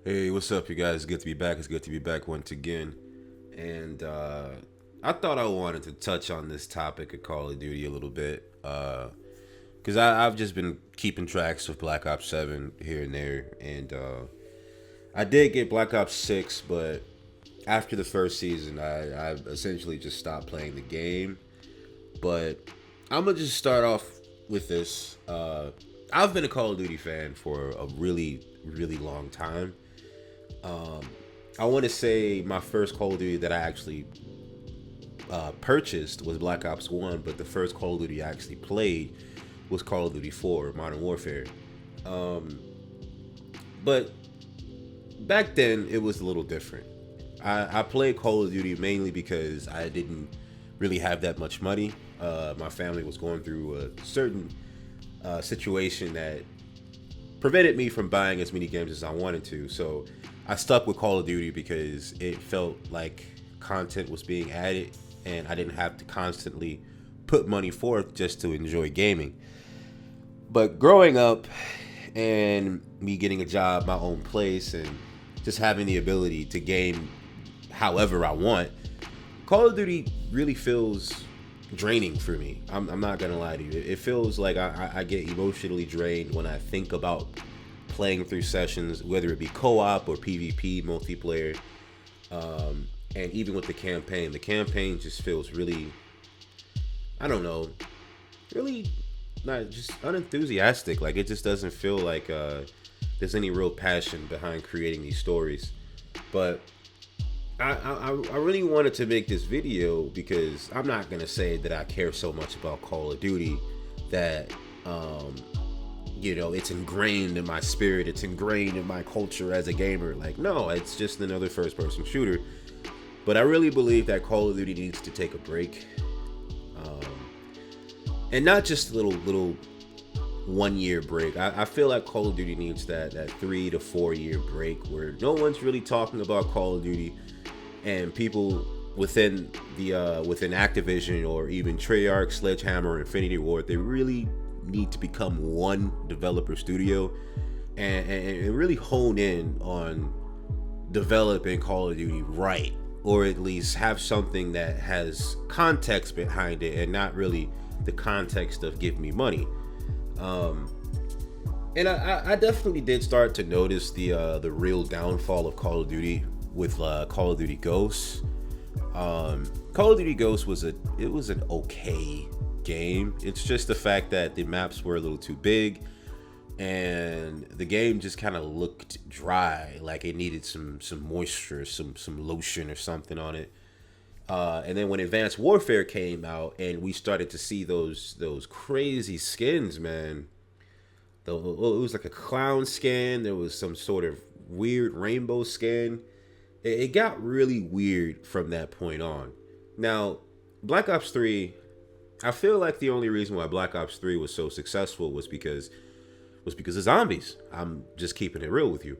Hey, what's up, you guys? Good to be back. It's good to be back once again. And I thought I wanted to touch on this topic of Call of Duty a little bit. Because I've just been keeping tracks of Black Ops 7 here and there. And I did get Black Ops 6, but after the first season, I essentially just stopped playing the game. But I'm going to just start off with this. I've been a Call of Duty fan for a really, really long time. I want to say my first Call of Duty that I actually purchased was Black Ops 1, but the first Call of Duty I actually played was Call of Duty 4, Modern Warfare. But back then, it was a little different. I played Call of Duty mainly because I didn't really have that much money. My family was going through a certain situation that prevented me from buying as many games as I wanted to. So I stuck with Call of Duty because it felt like content was being added and I didn't have to constantly put money forth just to enjoy gaming. But growing up and me getting a job, my own place, and just having the ability to game however I want, Call of Duty really feels draining for me. I'm not gonna lie to you. It feels like I get emotionally drained when I think about playing through sessions, whether it be co-op or PvP multiplayer, and even with the campaign. The campaign just feels really, I don't know, really not just unenthusiastic. Like it just doesn't feel like there's any real passion behind creating these stories. But I really wanted to make this video because I'm not gonna say that I care so much about Call of Duty that it's ingrained in my spirit, it's ingrained in my culture as a gamer. Like, no, it's just another first person shooter. But I really believe that Call of Duty needs to take a break. And not just a little 1 year break. I feel like Call of Duty needs that 3 to 4 year break where no one's really talking about Call of Duty, and people within within Activision or even Treyarch, Sledgehammer, Infinity Ward, they really need to become one developer studio and really hone in on developing Call of Duty right, or at least have something that has context behind it and not really the context of give me money. And I definitely did start to notice the real downfall of Call of Duty with Call of Duty Ghosts. Call of Duty Ghosts was an okay game. It's just the fact that the maps were a little too big and the game just kind of looked dry, like it needed some moisture, some lotion or something on it. And then when Advanced Warfare came out and we started to see those crazy skins, man. It was like a clown skin. There was some sort of weird rainbow skin. It got really weird from that point on. Now, Black Ops 3, I feel like the only reason why Black Ops 3 was so successful was because of zombies. I'm just keeping it real with you.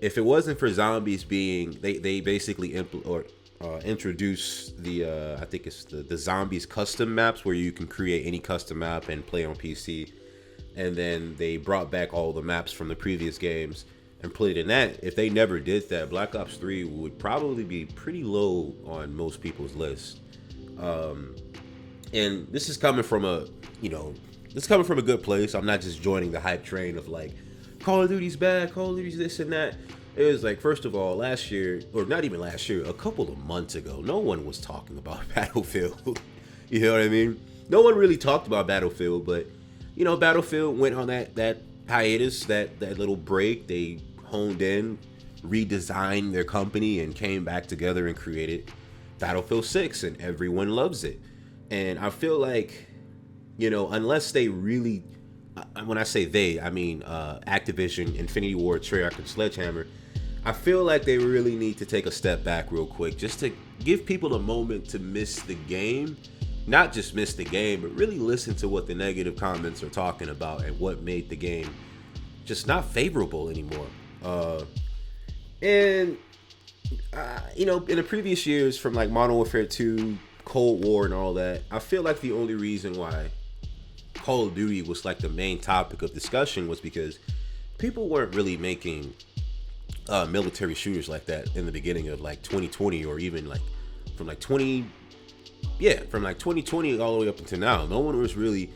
If it wasn't for zombies being, they basically introduce the I think it's the zombies custom maps where you can create any custom map and play on PC, and then they brought back all the maps from the previous games and put it in that. If they never did that, Black Ops 3 would probably be pretty low on most people's list. And this is coming from a good place. I'm not just joining the hype train of like Call of Duty's bad, Call of Duty's this and that. It was like, first of all, last year, or not even last year, a couple of months ago, no one was talking about Battlefield. You know what I mean? No one really talked about Battlefield, but Battlefield went on that hiatus, that little break. They honed in, redesigned their company, and came back together and created Battlefield 6, and everyone loves it. And I feel like, unless they really, when I say they, I mean Activision, Infinity Ward, Treyarch, and Sledgehammer, I feel like they really need to take a step back real quick just to give people a moment to miss the game. Not just miss the game, but really listen to what the negative comments are talking about and what made the game just not favorable anymore. In the previous years, from like Modern Warfare 2, Cold War, and all that, I feel like the only reason why Call of Duty was like the main topic of discussion was because people weren't really making military shooters like that in the beginning of like 2020, or even like from like 20, yeah, from like 2020 all the way up until now. No one was really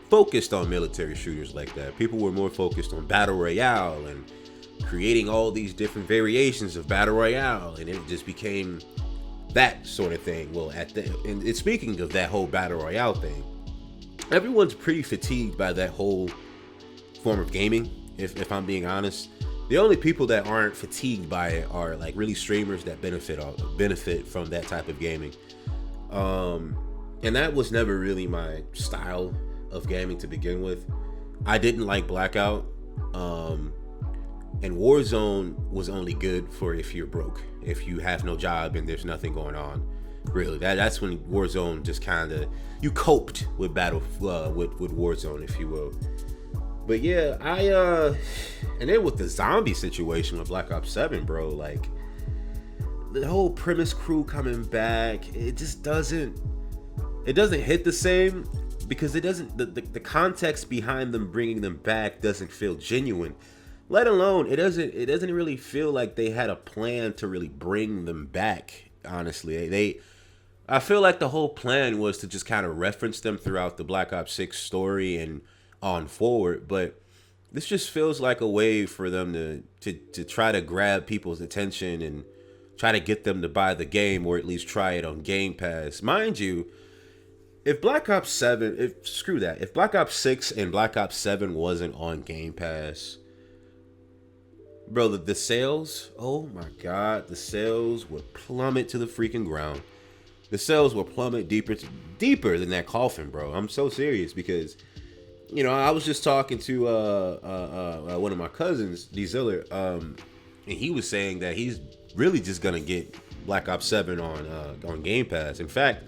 focused on military shooters like that. People were more focused on battle royale and creating all these different variations of battle royale, and it just became that sort of thing. Well, and speaking of that whole battle royale thing, everyone's pretty fatigued by that whole form of gaming. If I'm being honest, the only people that aren't fatigued by it are like really streamers that benefit from that type of gaming. And that was never really my style of gaming to begin with. I didn't like Blackout. And Warzone was only good for if you're broke, if you have no job and there's nothing going on. Really, that's when Warzone just kind of, you coped with with Warzone, if you will. But yeah, and then with the zombie situation with Black Ops 7, bro, like the whole premise crew coming back, it just doesn't hit the same, because it doesn't, the context behind them bringing them back doesn't feel genuine. Let alone, it doesn't really feel like they had a plan to really bring them back. Honestly, I feel like the whole plan was to just kind of reference them throughout the Black Ops 6 story and on forward. But this just feels like a way for them to try to grab people's attention and try to get them to buy the game, or at least try it on Game Pass. Mind you, if Black Ops 7, if Black Ops 6 and Black Ops 7 wasn't on Game Pass, bro, the sales, oh my God, the sales would plummet to the freaking ground. The sales will plummet deeper than that coffin, bro. I'm so serious, because, you know, I was just talking to one of my cousins, D Ziller, and he was saying that he's really just gonna get Black Ops 7 on Game Pass. In fact,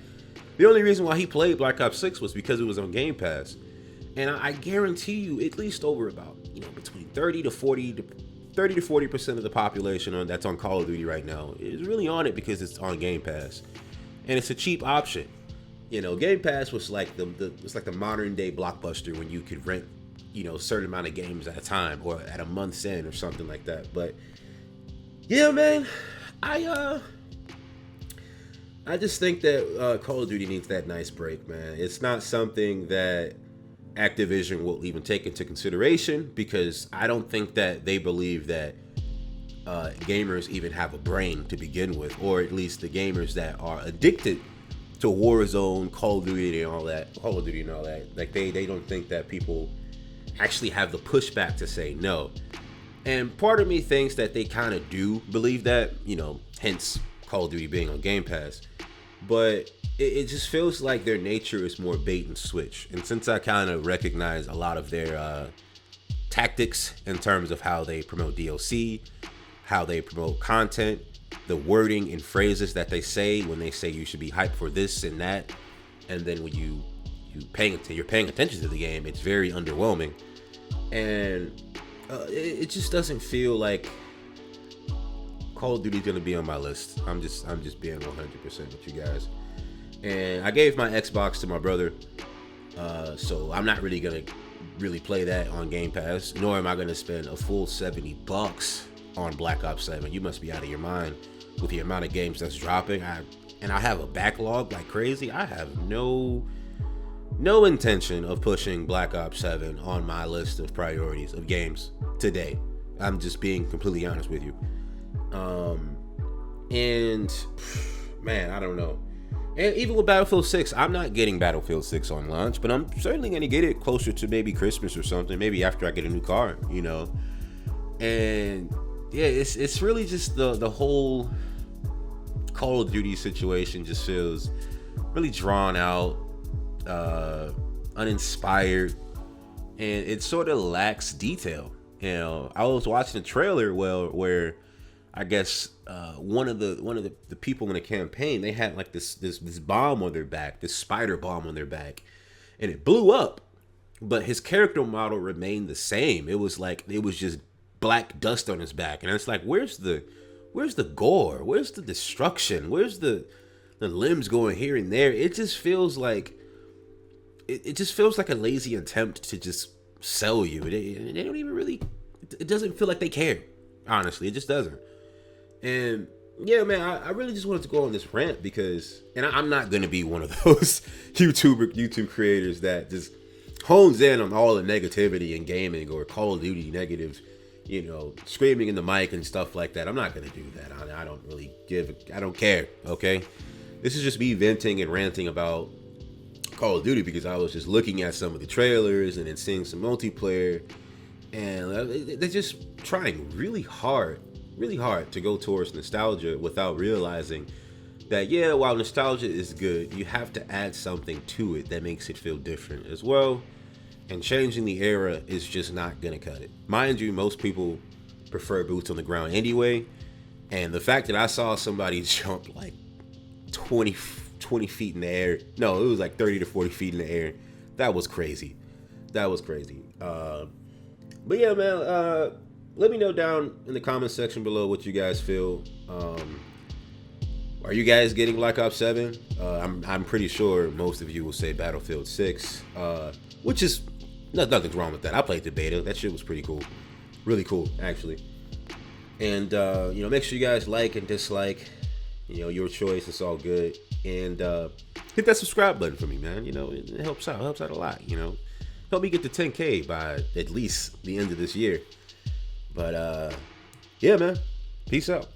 the only reason why he played Black Ops 6 was because it was on Game Pass. And I guarantee you, at least over about, between 30 to 40% of the population that's on Call of Duty right now is really on it because it's on Game Pass, and it's a cheap option. Game Pass was like it's like the modern day Blockbuster, when you could rent, a certain amount of games at a time or at a month's end or something like that. But yeah, man, I just think that Call of Duty needs that nice break, man. It's not something that Activision will even take into consideration, because I don't think that they believe that gamers even have a brain to begin with, or at least the gamers that are addicted to Warzone, Call of Duty and all that. Like they don't think that people actually have the pushback to say no. And part of me thinks that they kind of do believe that, hence Call of Duty being on Game Pass. But it just feels like their nature is more bait and switch. And since I kind of recognize a lot of their tactics in terms of how they promote DLC, how they promote content, the wording and phrases that they say when they say you should be hyped for this and that, and then when you're paying attention to the game, it's very underwhelming. And it just doesn't feel like Call of Duty is gonna be on my list. I'm just being 100% with you guys. And I gave my Xbox to my brother, so I'm not really gonna play that on Game Pass, nor am I gonna spend a full $70 on Black Ops 7. You must be out of your mind with the amount of games that's dropping. I have a backlog like crazy. I have no intention of pushing Black Ops 7 on my list of priorities of games today. I'm just being completely honest with you. And man, I don't know. And even with Battlefield 6, I'm not getting Battlefield 6 on launch, but I'm certainly going to get it closer to maybe Christmas or something, maybe after I get a new car, And yeah, it's really just the whole Call of Duty situation just feels really drawn out, uninspired, and it sort of lacks detail. I was watching a trailer where I guess one of the people in the campaign, they had like this bomb on their back, this spider bomb on their back, and it blew up, but his character model remained the same. It was just black dust on his back, and it's like, where's the gore? Where's the destruction? Where's the limbs going here and there? It just feels like a lazy attempt to just sell you. They don't even really. It doesn't feel like they care. Honestly, it just doesn't. And yeah, man, I really just wanted to go on this rant because, and I'm not gonna be one of those YouTube creators that just hones in on all the negativity in gaming or Call of Duty negative, screaming in the mic and stuff like that. I'm not gonna do that. I don't really I don't care. Okay, this is just me venting and ranting about Call of Duty because I was just looking at some of the trailers and then seeing some multiplayer, and they're just trying really hard to go towards nostalgia without realizing that, yeah, while nostalgia is good, you have to add something to it that makes it feel different as well. And changing the era is just not gonna cut it. Mind you, most people prefer boots on the ground anyway. And the fact that I saw somebody jump like 20 feet in the air, no, it was like 30 to 40 feet in the air. That was crazy. But yeah, man, let me know down in the comment section below what you guys feel. Are you guys getting Black Ops 7? I'm pretty sure most of you will say Battlefield 6, which is nothing's wrong with that. I played the beta. That shit was pretty cool, really cool actually. And make sure you guys like and dislike. Your choice. It's all good. And hit that subscribe button for me, man. It helps out. It helps out a lot. Help me get to 10K by at least the end of this year. But yeah, man. Peace out.